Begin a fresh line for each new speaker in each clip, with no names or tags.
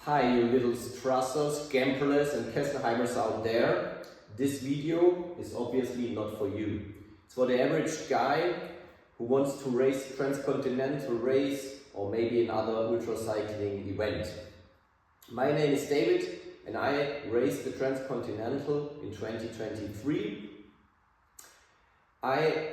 Hi you little Strassers, Gamperlers and Kesselheimers out there. This video is obviously not for you. It's for the average guy who wants to race Transcontinental race or maybe another Ultracycling event. My name is David and I raced the Transcontinental in 2023. I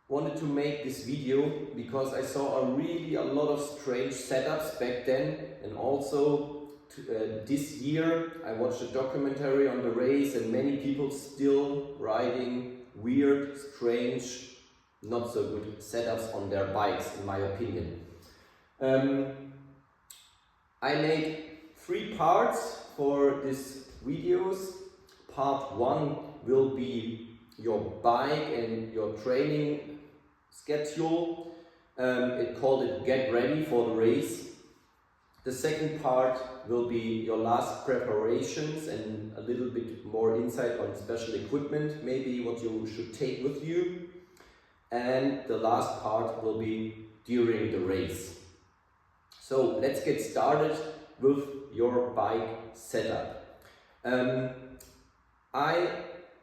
wanted to make this video because I saw a lot of strange setups back then, and also this year I watched a documentary on the race and many people still riding weird, strange, not so good setups on their bikes in my opinion. I made 3 parts for these videos. Part 1 will be your bike and your training schedule. It called it Get Ready for the Race. The second part will be your last preparations and a little bit more insight on special equipment, maybe what you should take with you. And the last part will be during the race. So let's get started with your bike setup. I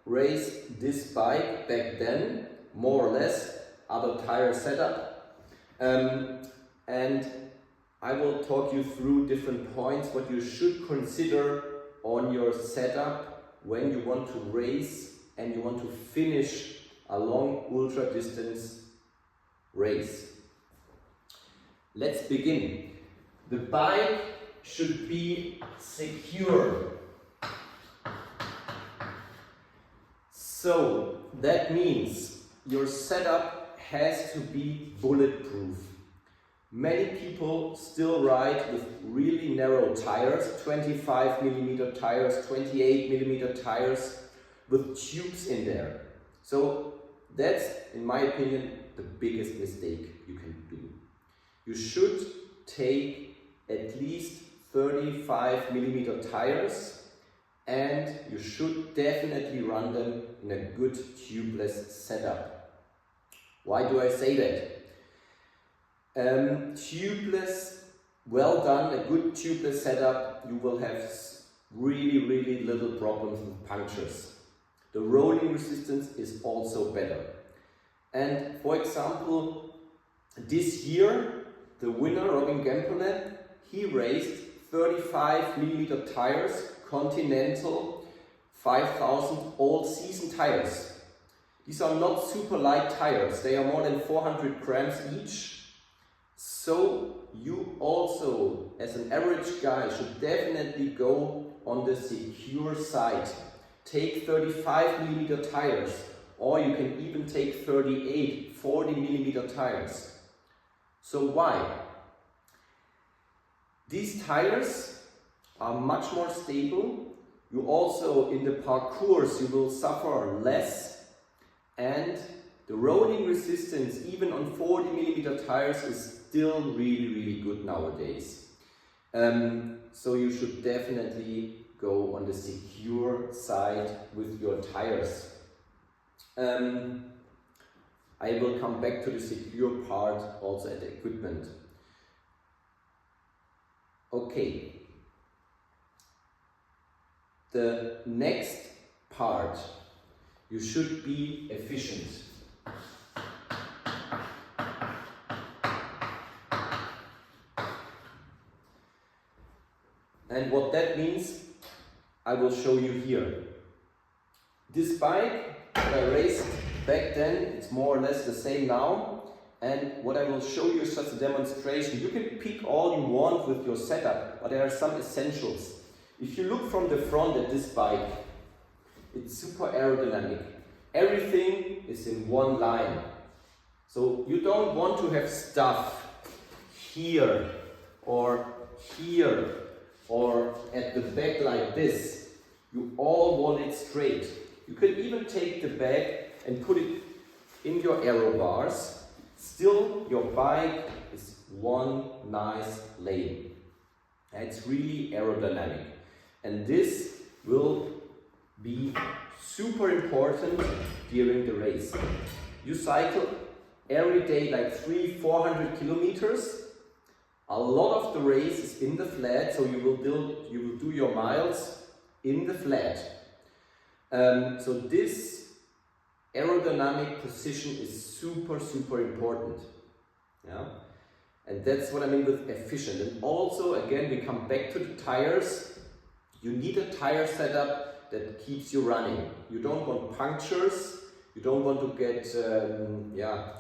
raced this bike back then, more or less, other tire setup, and I will talk you through different points what you should consider on your setup when you want to race and you want to finish a long ultra distance race. Let's begin. The bike should be secure. So that means your setup has to be bulletproof. Many people still ride with really narrow tires, 25mm tires, 28mm tires with tubes in there. So that's, in my opinion, the biggest mistake you can do. You should take at least 35mm tires, and you should definitely run them in a good tubeless setup. Why do I say that? Tubeless, well done, a good tubeless setup, you will have really little problems with punctures. The rolling resistance is also better. And for example, this year, the winner, Robin Gamperle, he raced 35mm tires, Continental 5000 all-season tires. These are not super light tires, they are more than 400 grams each. So you also, as an average guy, should definitely go on the secure side. Take 35mm tires, or you can even take 38, 40mm tires. So why? These tires are much more stable. You also, in the parcours, you will suffer less. And the rolling resistance, even on 40mm tires, is still really good nowadays. So you should definitely go on the secure side with your tires. I will come back to the secure part also at the equipment. Okay. The next part, you should be efficient. And what that means, I will show you here. This bike that I raced back then, it's more or less the same now. And what I will show you is just a demonstration. You can pick all you want with your setup, but there are some essentials. If you look from the front at this bike, it's super aerodynamic. Everything is in one line. So you don't want to have stuff here or at the back like this. You all want it straight. You can even take the bag and put it in your aero bars. Still, your bike is one nice lane. And it's really aerodynamic. And this will be super important during the race. You cycle every day like 300-400 kilometers, A lot of the race is in the flat, so you will do your miles in the flat. So this aerodynamic position is super important. Yeah? And that's what I mean with efficient. And also, again, we come back to the tires. You need a tire setup that keeps you running. You don't want punctures. You don't want to get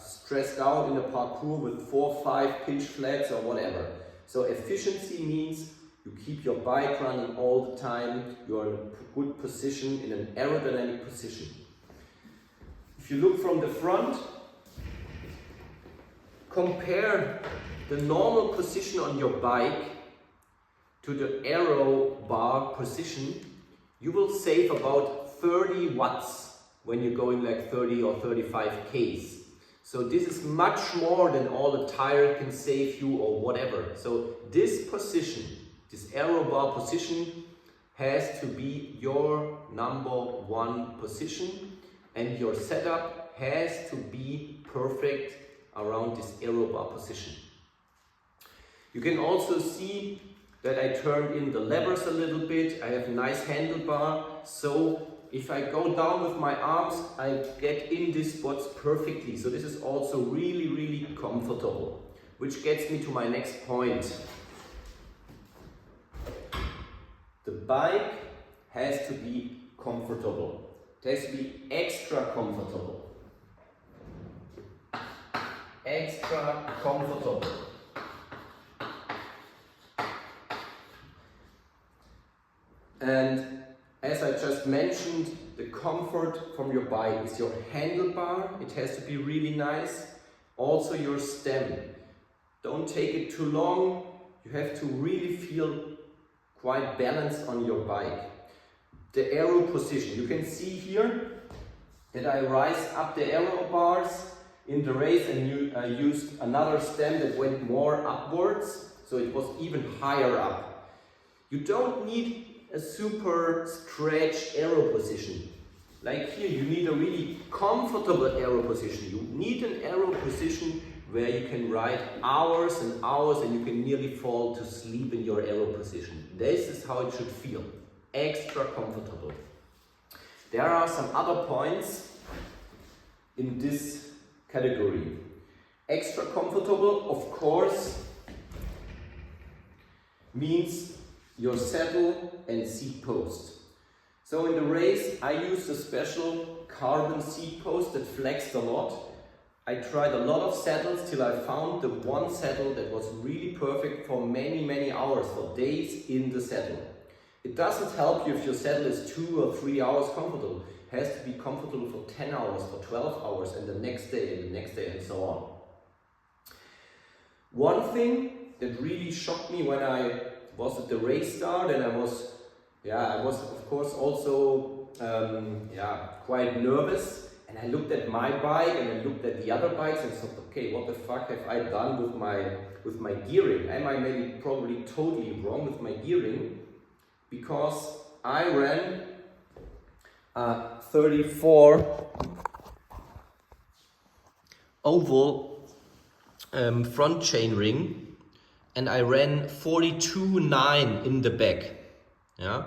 stressed out in a parkour with 4 or 5 pinch flats or whatever. So efficiency means you keep your bike running all the time. You are in a good position, in an aerodynamic position. If you look from the front, compare the normal position on your bike to the aero bar position, you will save about 30 watts when you're going like 30 or 35 Ks. So this is much more than all the tire can save you or whatever. So this position, this aero bar position, has to be your #1 position, and your setup has to be perfect around this aero bar position. You can also see that I turned in the levers a little bit. I have a nice handlebar, so if I go down with my arms, I get in these spots perfectly. So this is also really comfortable, which gets me to my next point. The bike has to be comfortable. It has to be extra comfortable. Extra comfortable. And as I just mentioned, the comfort from your bike is your handlebar. It has to be really nice. Also your stem. Don't take it too long. You have to really feel quite balanced on your bike. The aero position. You can see here that I rise up the aero bars in the race, and I used another stem that went more upwards, so it was even higher up. You don't need a super stretched aero position. Like here, you need a really comfortable aero position. You need an aero position where you can ride hours and hours and you can nearly fall to sleep in your aero position. This is how it should feel. Extra comfortable. There are some other points in this category. Extra comfortable, of course, means your saddle and seat post. So in the race, I used a special carbon seat post that flexed a lot. I tried a lot of saddles till I found the one saddle that was really perfect for many hours, for days in the saddle. It doesn't help you if your saddle is 2 or 3 hours comfortable. It has to be comfortable for 10 hours, for 12 hours, and the next day, and the next day, and so on. One thing that really shocked me when I was at the race start, and I was of course also quite nervous, and I looked at my bike and I looked at the other bikes and thought, okay, what the fuck have I done with my gearing? Am I maybe probably totally wrong with my gearing? Because I ran 34 oval front chain ring, and I ran 42.9 in the back. Yeah,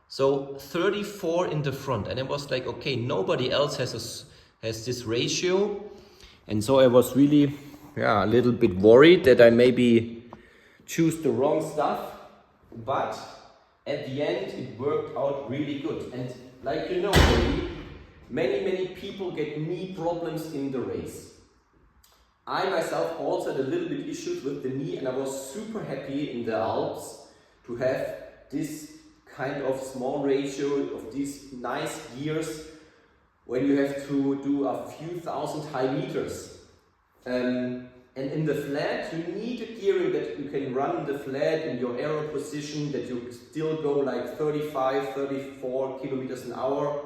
so 34 in the front, and I was like, okay, nobody else has this ratio, and so I was really a little bit worried that I maybe choose the wrong stuff, but at the end it worked out really good. And like you know, many people get knee problems in the race. I myself also had a little bit issues with the knee, and I was super happy in the Alps to have this kind of small ratio of these nice gears when you have to do a few thousand high meters. And in the flat, you need a gearing that you can run the flat in your aero position, that you still go like 35, 34 kilometers an hour,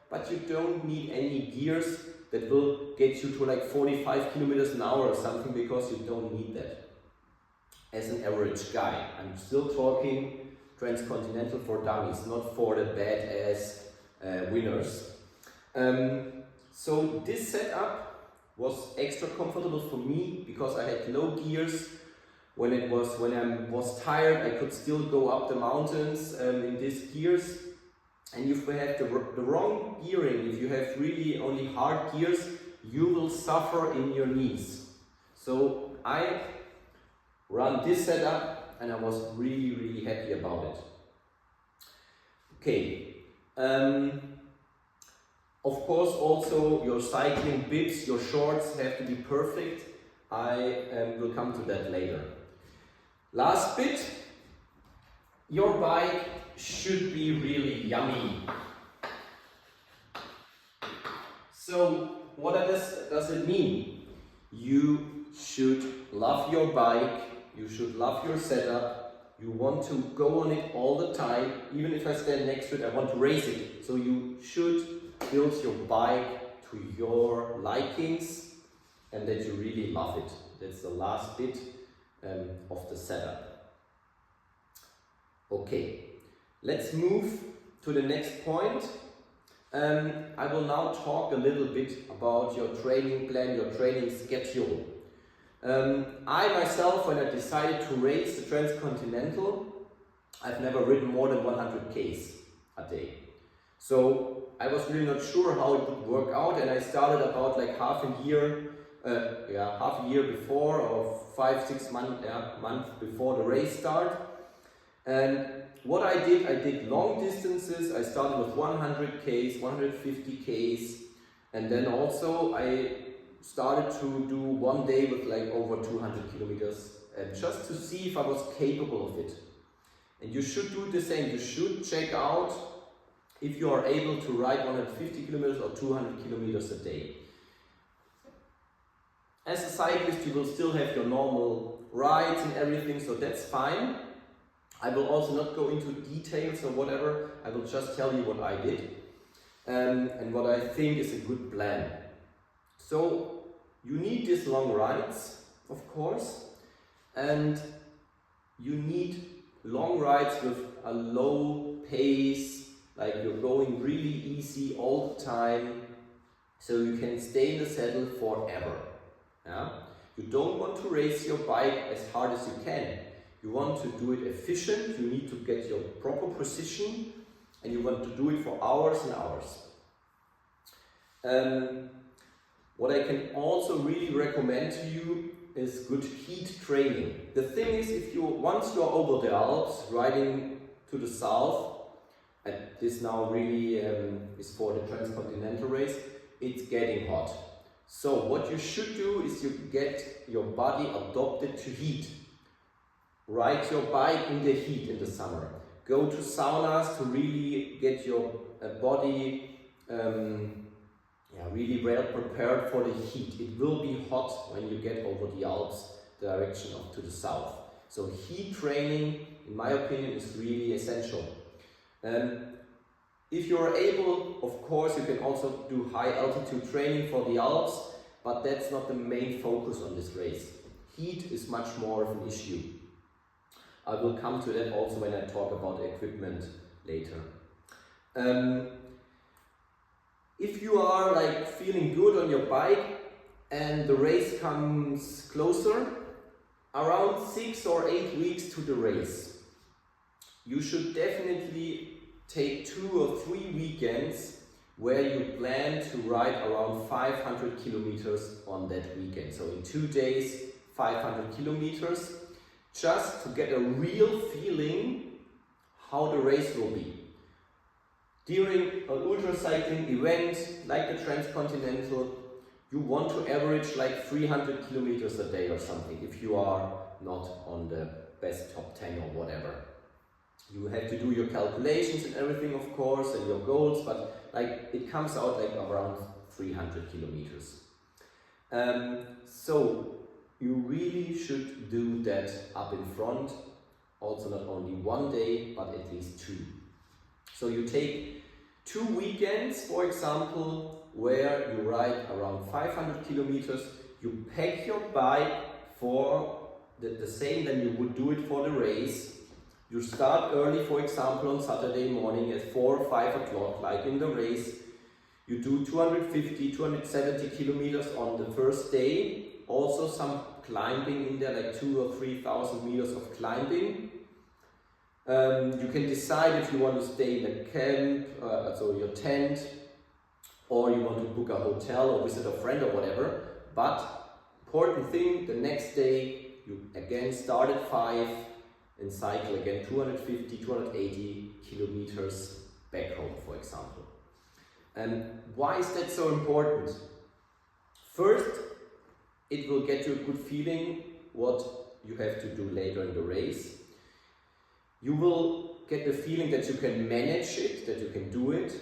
but you don't need any gears that will get you to like 45 kilometers an hour or something, because you don't need that as an average guy. I'm still talking Transcontinental for dummies, not for the badass winners. So this setup was extra comfortable for me because I had low gears. when I was tired, I could still go up the mountains in these gears. And if you have the wrong gearing, if you have really only hard gears, you will suffer in your knees. So I run this setup and I was really happy about it. Okay, of course also your cycling bibs, your shorts have to be perfect. I will come to that later. Last bit, your bike should be really yummy. So what does it mean? You should love your bike, you should love your setup, you want to go on it all the time. Even if I stand next to it, I want to race it. So you should build your bike to your likings and that you really love it. That's the last bit of the setup. Okay, let's move to the next point. I will now talk a little bit about your training plan, your training schedule. I myself, when I decided to race the Transcontinental, I've never ridden more than 100 Ks a day. So I was really not sure how it would work out, and I started about like half a year before, or 5-6 months before the race start. And what I did long distances. I started with 100 Ks, 150 Ks, and then also I started to do one day with like over 200 kilometers, just to see if I was capable of it. And you should do the same. You should check out if you are able to ride 150 kilometers or 200 kilometers a day. As a cyclist, you will still have your normal rides and everything, so that's fine. I will also not go into details or whatever. I will just tell you what I did and what I think is a good plan. So you need these long rides, of course, and you need long rides with a low pace, like you're going really easy all the time, so you can stay in the saddle forever. Yeah? You don't want to race your bike as hard as you can. You want to do it efficient, you need to get your proper position, and you want to do it for hours and hours. What I can also really recommend to you is good heat training. The thing is, once you are over the Alps, riding to the south, and this now really is for the Transcontinental race, it's getting hot. So what you should do is you get your body adopted to heat. Ride your bike in the heat in the summer. Go to saunas to really get your body really well prepared for the heat. It will be hot when you get over the Alps direction to the south. So heat training, in my opinion, is really essential. If you are able, of course, you can also do high altitude training for the Alps, but that's not the main focus on this race. Heat is much more of an issue. I will come to that also when I talk about equipment later. If you are like feeling good on your bike and the race comes closer, around 6 or 8 weeks to the race, you should definitely take 2 or 3 weekends where you plan to ride around 500 kilometers on that weekend. So in 2 days, 500 kilometers, just to get a real feeling how the race will be. During an ultracycling event like the Transcontinental, you want to average like 300 kilometers a day or something if you are not on the best top 10 or whatever. You have to do your calculations and everything, of course, and your goals, but like it comes out like around 300 kilometers. So you really should do that up in front, also not only one day, but at least 2. So you take 2 weekends, for example, where you ride around 500 kilometers, you pack your bike for the same than you would do it for the race. You start early, for example, on Saturday morning at 4 or 5 o'clock, like in the race. You do 250, 270 kilometers on the first day. Also some climbing in there, like 2,000 or 3,000 meters of climbing. You can decide if you want to stay in a camp, so your tent, or you want to book a hotel or visit a friend or whatever. But important thing, the next day you again start at 5 and cycle again 250, 280 kilometers back home, for example. And why is that so important? First, it will get you a good feeling what you have to do later in the race. You will get the feeling that you can manage it, that you can do it.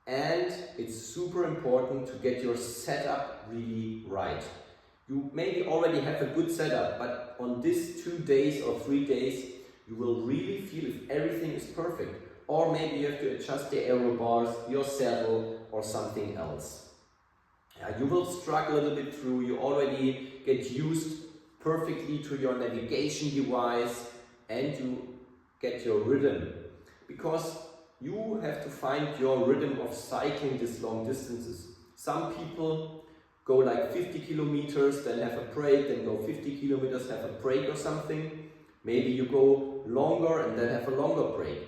And it's super important to get your setup really right. You maybe already have a good setup, but on these 2 days or 3 days, you will really feel if everything is perfect. Or maybe you have to adjust the aero bars, your saddle, or something else. You will struggle a little bit through, you already get used perfectly to your navigation device, and you get your rhythm. Because you have to find your rhythm of cycling these long distances. Some people go like 50 kilometers, then have a break, then go 50 kilometers, have a break or something. Maybe you go longer and then have a longer break.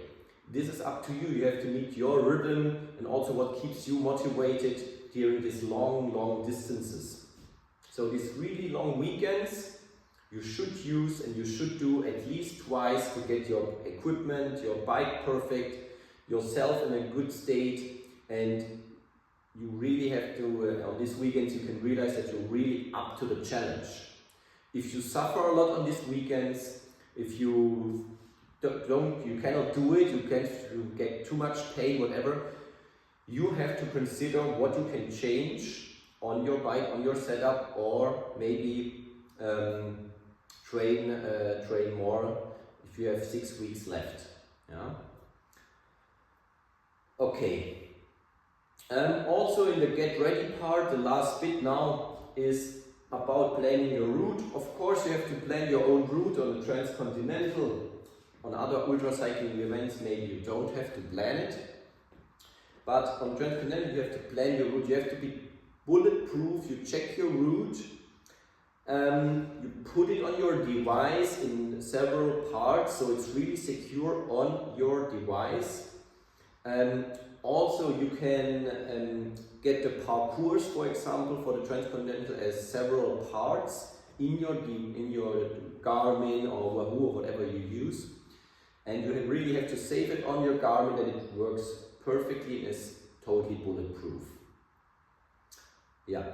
This is up to you. You have to meet your rhythm and also what keeps you motivated during these long distances. So these really long weekends, you should use and you should do at least twice to get your equipment, your bike perfect, yourself in a good state, and you really have to, on these weekends you can realize that you're really up to the challenge. If you suffer a lot on these weekends, if you cannot do it, you get too much pain, whatever, you have to consider what you can change on your bike, on your setup, or maybe train more if you have 6 weeks left. Yeah. Okay. Also in the get ready part, the last bit now is about planning your route. Of course you have to plan your own route on the Transcontinental. On other ultracycling events maybe you don't have to plan it. But on Transcontinental you have to plan your route. You have to be bulletproof. You check your route. You put it on your device in several parts so it's really secure on your device. Also, you can get the parcours, for example, for the Transcontinental as several parts in your Garmin or Wahoo or whatever you use, and you really have to save it on your Garmin that it works perfectly and is totally bulletproof. Yeah.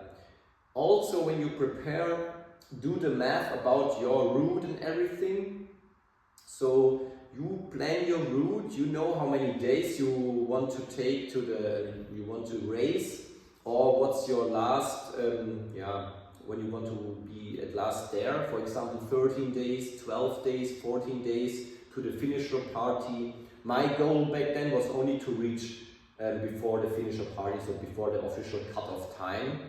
Also, when you prepare, do the math about your route and everything. So you plan your route, you know how many days you want to take you want to race, or what's your last, when you want to be at last there, for example 13 days, 12 days, 14 days to the finisher party. My goal back then was only to reach before the finisher party, so before the official cut-off time,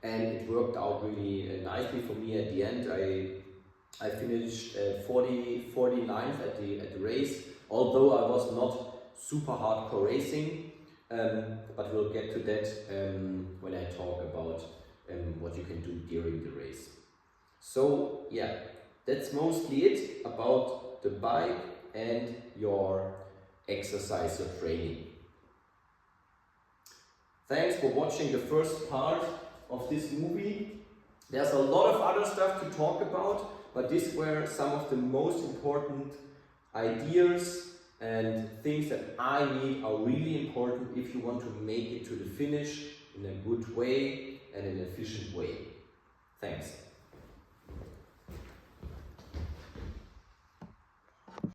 and it worked out really nicely for me at the end. I finished 49th at the race, although I was not super hardcore racing, but we'll get to that when I talk about what you can do during the race. So yeah, that's mostly it about the bike and your exercise, your training. Thanks for watching the first part of this movie. There's a lot of other stuff to talk about, but these were some of the most important ideas and things that I need are really important if you want to make it to the finish in a good way and in an efficient way. Thanks.